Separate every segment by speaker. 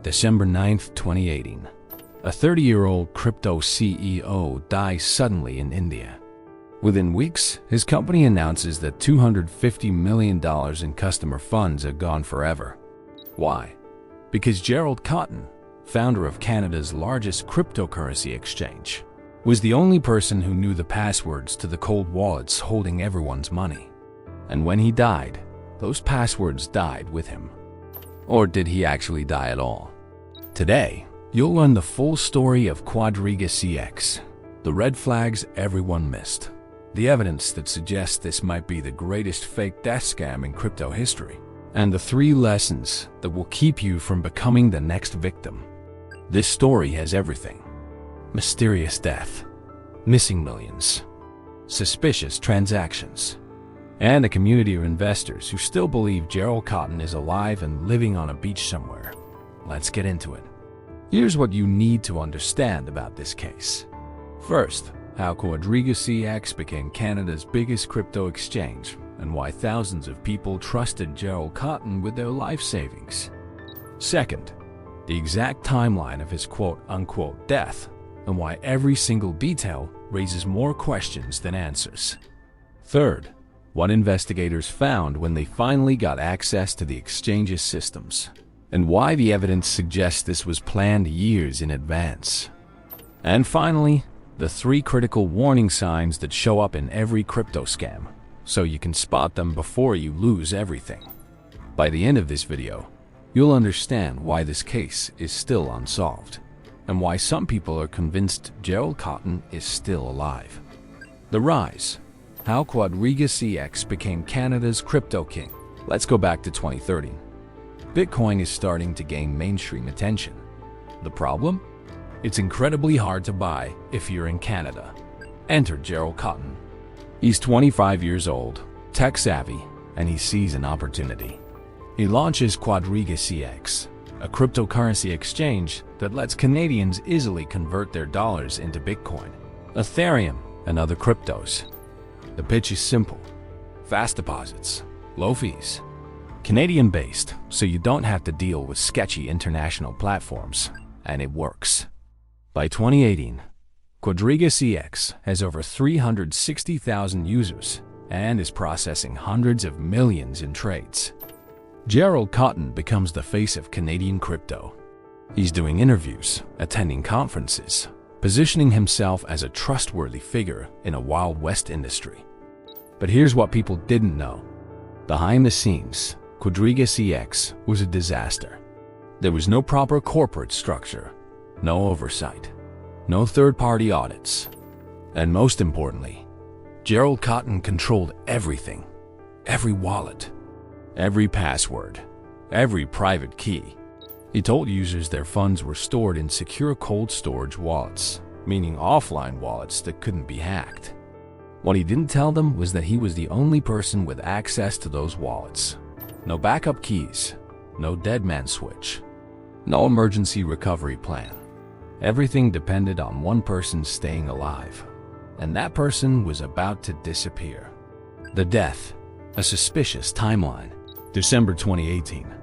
Speaker 1: December 9th, 2018. A 30-year-old crypto CEO dies suddenly in India. Within weeks, his company announces that $250 million in customer funds are gone forever. Why? Because Gerald Cotten, founder of Canada's largest cryptocurrency exchange, was the only person who knew the passwords to the cold wallets holding everyone's money. And when he died, those passwords died with him. Or did he actually die at all? Today, you'll learn the full story of QuadrigaCX, the red flags everyone missed, the evidence that suggests this might be the greatest fake death scam in crypto history, and the 3 lessons that will keep you from becoming the next victim. This story has everything: mysterious death, missing millions, suspicious transactions, and a community of investors who still believe Gerald Cotten is alive and living on a beach somewhere. Let's get into it. Here's what you need to understand about this case. First, how QuadrigaCX became Canada's biggest crypto exchange and why thousands of people trusted Gerald Cotten with their life savings. Second, the exact timeline of his quote-unquote death and why every single detail raises more questions than answers. Third, what investigators found when they finally got access to the exchange's systems, and why the evidence suggests this was planned years in advance. And finally, the 3 critical warning signs that show up in every crypto scam, so you can spot them before you lose everything. By the end of this video, you'll understand why this case is still unsolved, and why some people are convinced Gerald Cotten is still alive. The rise: how QuadrigaCX became Canada's crypto king. Let's go back to 2013. Bitcoin is starting to gain mainstream attention. The problem? It's incredibly hard to buy if you're in Canada. Enter Gerald Cotten. He's 25 years old, tech-savvy, and he sees an opportunity. He launches QuadrigaCX, a cryptocurrency exchange that lets Canadians easily convert their dollars into Bitcoin, Ethereum, and other cryptos. The pitch is simple: fast deposits, low fees. Canadian-based, so you don't have to deal with sketchy international platforms, and it works. By 2018, QuadrigaCX has over 360,000 users and is processing hundreds of millions in trades. Gerald Cotten becomes the face of Canadian crypto. He's doing interviews, attending conferences, positioning himself as a trustworthy figure in a Wild West industry. But here's what people didn't know. Behind the scenes, QuadrigaCX was a disaster. There was no proper corporate structure, no oversight, no third-party audits, and most importantly, Gerald Cotten controlled everything: every wallet, every password, every private key. He told users their funds were stored in secure cold storage wallets, meaning offline wallets that couldn't be hacked. What he didn't tell them was that he was the only person with access to those wallets. No backup keys, no dead man switch, no emergency recovery plan. Everything depended on one person staying alive, and that person was about to disappear. The death: a suspicious timeline. December 2018.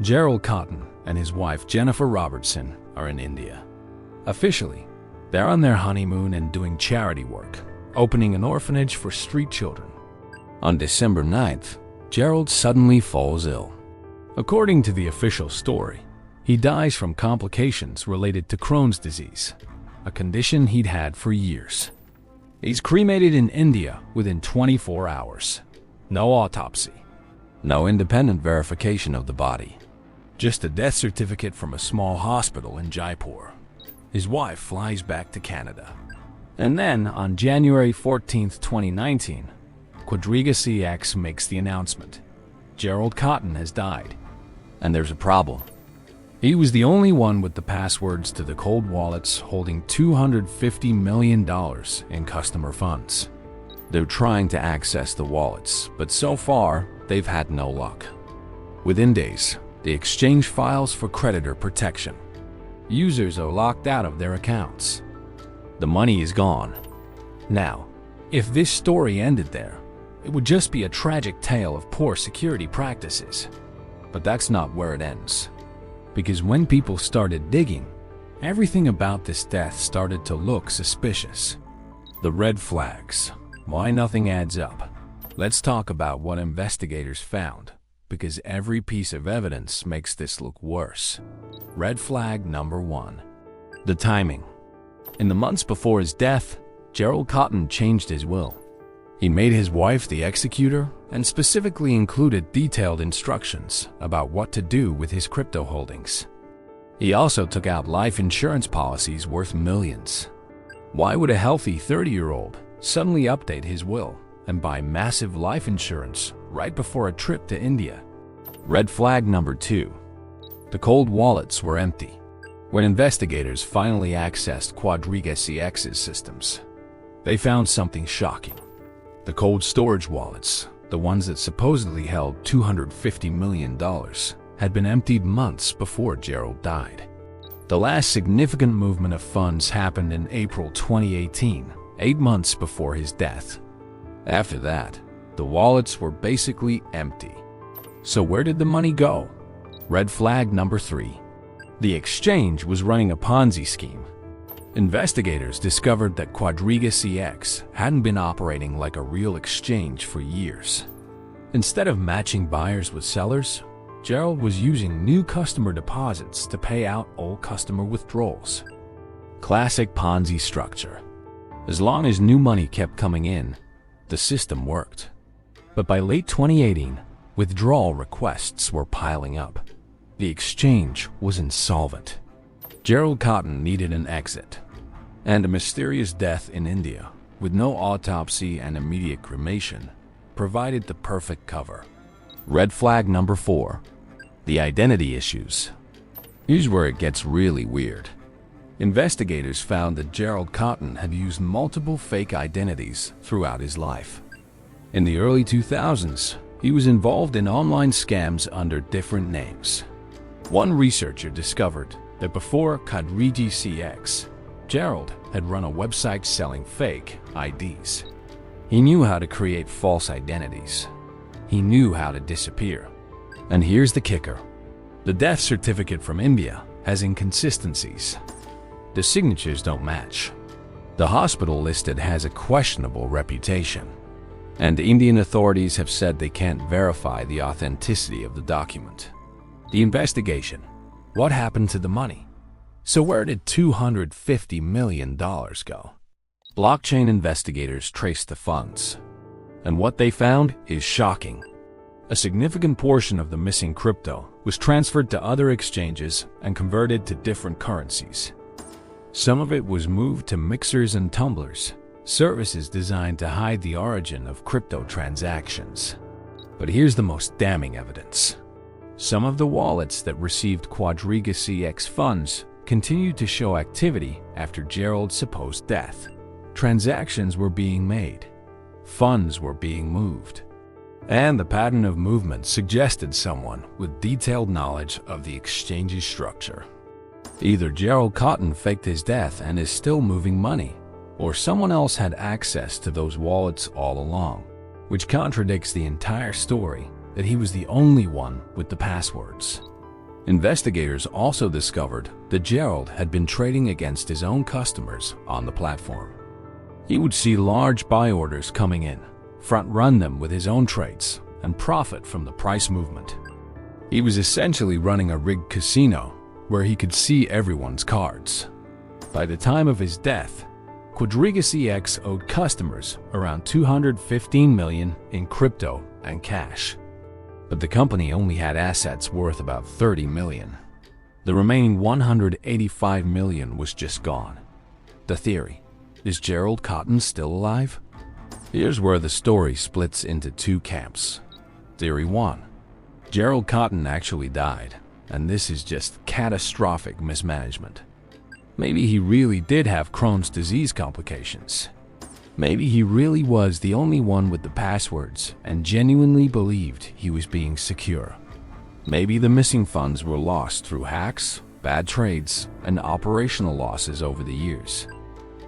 Speaker 1: Gerald Cotten and his wife Jennifer Robertson are in India. Officially, they're on their honeymoon and doing charity work, opening an orphanage for street children. On December 9th, Gerald suddenly falls ill. According to the official story, he dies from complications related to Crohn's disease, a condition he'd had for years. He's cremated in India within 24 hours. No autopsy, no independent verification of the body, just a death certificate from a small hospital in Jaipur. His wife flies back to Canada. And then, on January 14, 2019, QuadrigaCX makes the announcement: Gerald Cotten has died. And there's a problem. He was the only one with the passwords to the cold wallets holding $250 million in customer funds. They're trying to access the wallets, but so far, they've had no luck. Within days, the exchange files for creditor protection. Users are locked out of their accounts. The money is gone. Now, if this story ended there, it would just be a tragic tale of poor security practices. But that's not where it ends. Because when people started digging, everything about this death started to look suspicious. The red flags. Why nothing adds up. Let's talk about what investigators found, because every piece of evidence makes this look worse. Red flag number 1. The timing. In the months before his death, Gerald Cotten changed his will. He made his wife the executor and specifically included detailed instructions about what to do with his crypto holdings. He also took out life insurance policies worth millions. Why would a healthy 30-year-old suddenly update his will and buy massive life insurance right before a trip to India? Red flag number 2. The cold wallets were empty. When investigators finally accessed QuadrigaCX's systems, they found something shocking. The cold storage wallets, the ones that supposedly held $250 million, had been emptied months before Gerald died. The last significant movement of funds happened in April 2018, 8 months before his death. After that, the wallets were basically empty. So where did the money go? Red flag number 3. The exchange was running a Ponzi scheme. Investigators discovered that QuadrigaCX hadn't been operating like a real exchange for years. Instead of matching buyers with sellers, Gerald was using new customer deposits to pay out old customer withdrawals. Classic Ponzi structure. As long as new money kept coming in, the system worked. But by late 2018, withdrawal requests were piling up. The exchange was insolvent. Gerald Cotten needed an exit, and a mysterious death in India, with no autopsy and immediate cremation, provided the perfect cover. Red flag number 4. The identity issues. Here's where it gets really weird. Investigators found that Gerald Cotten had used multiple fake identities throughout his life. In the early 2000s, he was involved in online scams under different names. One researcher discovered that before QuadrigaCX, Gerald had run a website selling fake IDs. He knew how to create false identities. He knew how to disappear. And here's the kicker. The death certificate from India has inconsistencies. The signatures don't match. The hospital listed has a questionable reputation. And Indian authorities have said they can't verify the authenticity of the document. The investigation. What happened to the money? So where did $250 million go? Blockchain investigators traced the funds. And what they found is shocking. A significant portion of the missing crypto was transferred to other exchanges and converted to different currencies. Some of it was moved to mixers and tumblers, services designed to hide the origin of crypto transactions. But here's the most damning evidence. Some of the wallets that received QuadrigaCX funds continued to show activity after Gerald's supposed death. Transactions were being made. Funds were being moved. And the pattern of movement suggested someone with detailed knowledge of the exchange's structure. Either Gerald Cotten faked his death and is still moving money, or someone else had access to those wallets all along, which contradicts the entire story that he was the only one with the passwords. Investigators also discovered that Gerald had been trading against his own customers on the platform. He would see large buy orders coming in, front-run them with his own trades, and profit from the price movement. He was essentially running a rigged casino where he could see everyone's cards. By the time of his death, QuadrigaCX owed customers around $215 million in crypto and cash. But the company only had assets worth about $30 million. The remaining $185 million was just gone. The theory: is Gerald Cotten still alive? Here's where the story splits into two camps. Theory 1. Gerald Cotten actually died, and this is just catastrophic mismanagement. Maybe he really did have Crohn's disease complications. Maybe he really was the only one with the passwords and genuinely believed he was being secure. Maybe the missing funds were lost through hacks, bad trades, and operational losses over the years.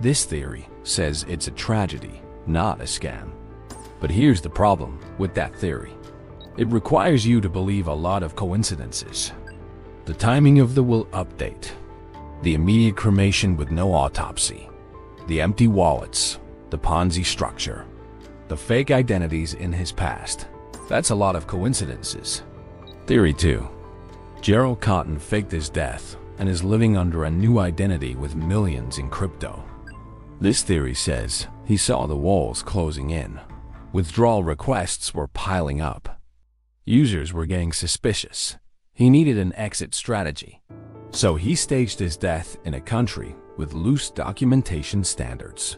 Speaker 1: This theory says it's a tragedy, not a scam. But here's the problem with that theory. It requires you to believe a lot of coincidences. The The timing of the will update. The immediate cremation with no autopsy. The empty wallets. The Ponzi structure. The fake identities in his past. That's a lot of coincidences. Theory 2. Gerald Cotten faked his death and is living under a new identity with millions in crypto. This theory says he saw the walls closing in. Withdrawal requests were piling up. Users were getting suspicious. He needed an exit strategy. So he staged his death in a country with loose documentation standards.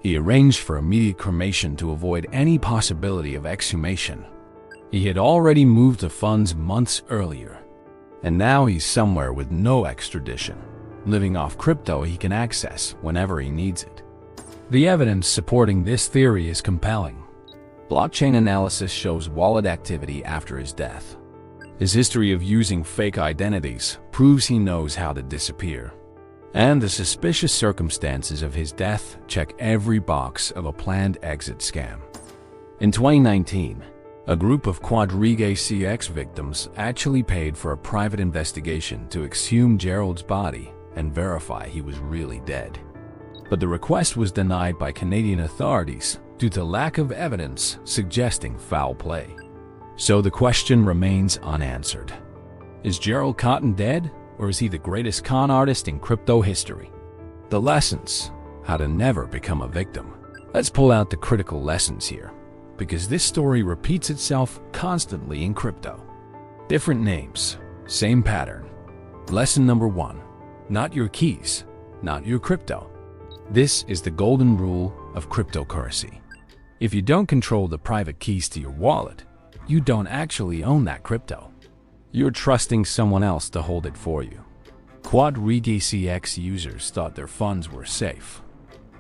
Speaker 1: He arranged for immediate cremation to avoid any possibility of exhumation. He had already moved the funds months earlier. And now he's somewhere with no extradition, living off crypto he can access whenever he needs it. The evidence supporting this theory is compelling. Blockchain analysis shows wallet activity after his death. His history of using fake identities proves he knows how to disappear. And the suspicious circumstances of his death check every box of a planned exit scam. In 2019, a group of QuadrigaCX victims actually paid for a private investigation to exhume Gerald's body and verify he was really dead. But the request was denied by Canadian authorities due to lack of evidence suggesting foul play. So the question remains unanswered. Is Gerald Cotten dead, or is he the greatest con artist in crypto history? The lessons: how to never become a victim. Let's pull out the critical lessons here, because this story repeats itself constantly in crypto. Different names, same pattern. Lesson number 1. Not your keys, not your crypto. This is the golden rule of cryptocurrency. If you don't control the private keys to your wallet, you don't actually own that crypto. You're trusting someone else to hold it for you. QuadrigaCX users thought their funds were safe.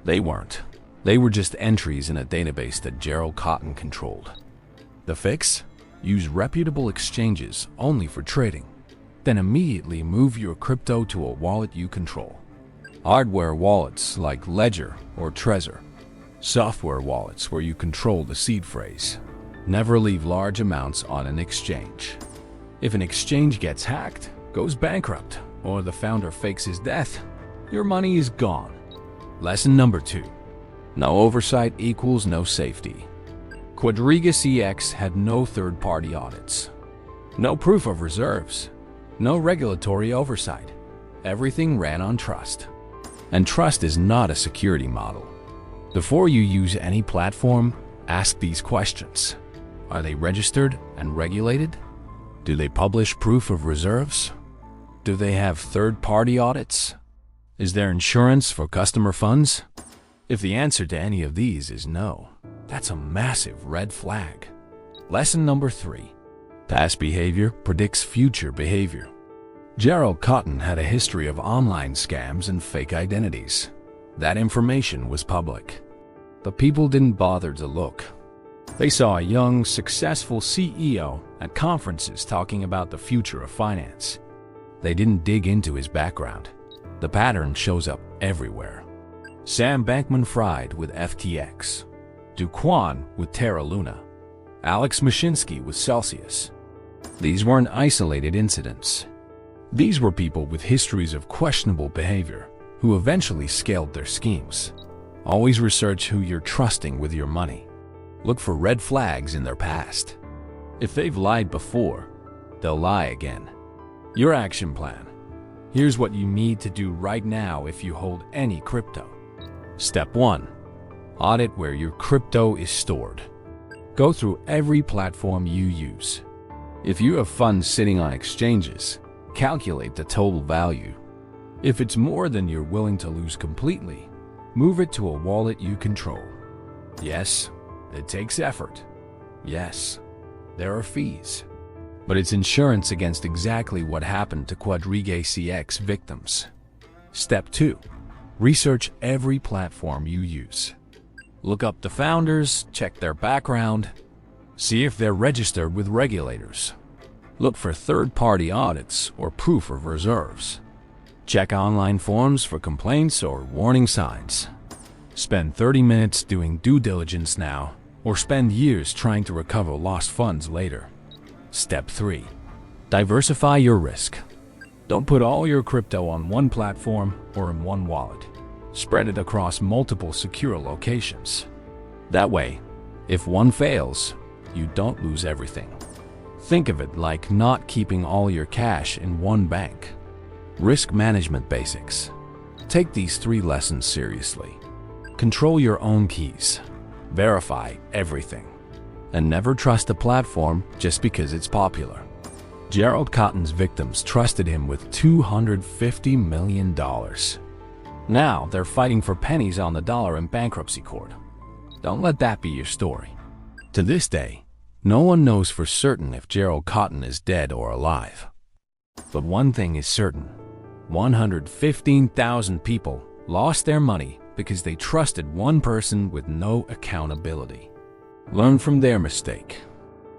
Speaker 1: They weren't. They were just entries in a database that Gerald Cotten controlled. The fix? Use reputable exchanges only for trading. Then immediately move your crypto to a wallet you control. Hardware wallets like Ledger or Trezor. Software wallets where you control the seed phrase. Never leave large amounts on an exchange. If an exchange gets hacked, goes bankrupt, or the founder fakes his death, your money is gone. Lesson number 2. No oversight equals no safety. QuadrigaCX had no third-party audits. No proof of reserves. No regulatory oversight. Everything ran on trust. And trust is not a security model. Before you use any platform, ask these questions. Are they registered and regulated? Do they publish proof of reserves? Do they have third-party audits? Is there insurance for customer funds? If the answer to any of these is no, that's a massive red flag. Lesson number 3. Past behavior predicts future behavior. Gerald Cotten had a history of online scams and fake identities. That information was public. But people didn't bother to look. They saw a young, successful CEO at conferences talking about the future of finance. They didn't dig into his background. The pattern shows up everywhere. Sam Bankman-Fried with FTX. Duquan with Terra Luna. Alex Mashinsky with Celsius. These weren't isolated incidents. These were people with histories of questionable behavior who eventually scaled their schemes. Always research who you're trusting with your money. Look for red flags in their past. If they've lied before, they'll lie again. Your action plan. Here's what you need to do right now if you hold any crypto. Step 1. Audit where your crypto is stored. Go through every platform you use. If you have funds sitting on exchanges, calculate the total value. If it's more than you're willing to lose completely, move it to a wallet you control. Yes, it takes effort. Yes, there are fees. But it's insurance against exactly what happened to QuadrigaCX victims. Step 2. Research every platform you use. Look up the founders, check their background, see if they're registered with regulators. Look for third-party audits or proof of reserves. Check online forums for complaints or warning signs. Spend 30 minutes doing due diligence now, or spend years trying to recover lost funds later. Step 3. Diversify your risk. Don't put all your crypto on one platform or in one wallet. Spread it across multiple secure locations. That way, if one fails, you don't lose everything. Think of it like not keeping all your cash in one bank. Risk management basics. Take these 3 lessons seriously. Control your own keys. Verify everything. And never trust a platform just because it's popular. Gerald Cotten's victims trusted him with $250 million. Now they're fighting for pennies on the dollar in bankruptcy court. Don't let that be your story. To this day, no one knows for certain if Gerald Cotten is dead or alive. But one thing is certain: 115,000 people lost their money because they trusted one person with no accountability. Learn from their mistake.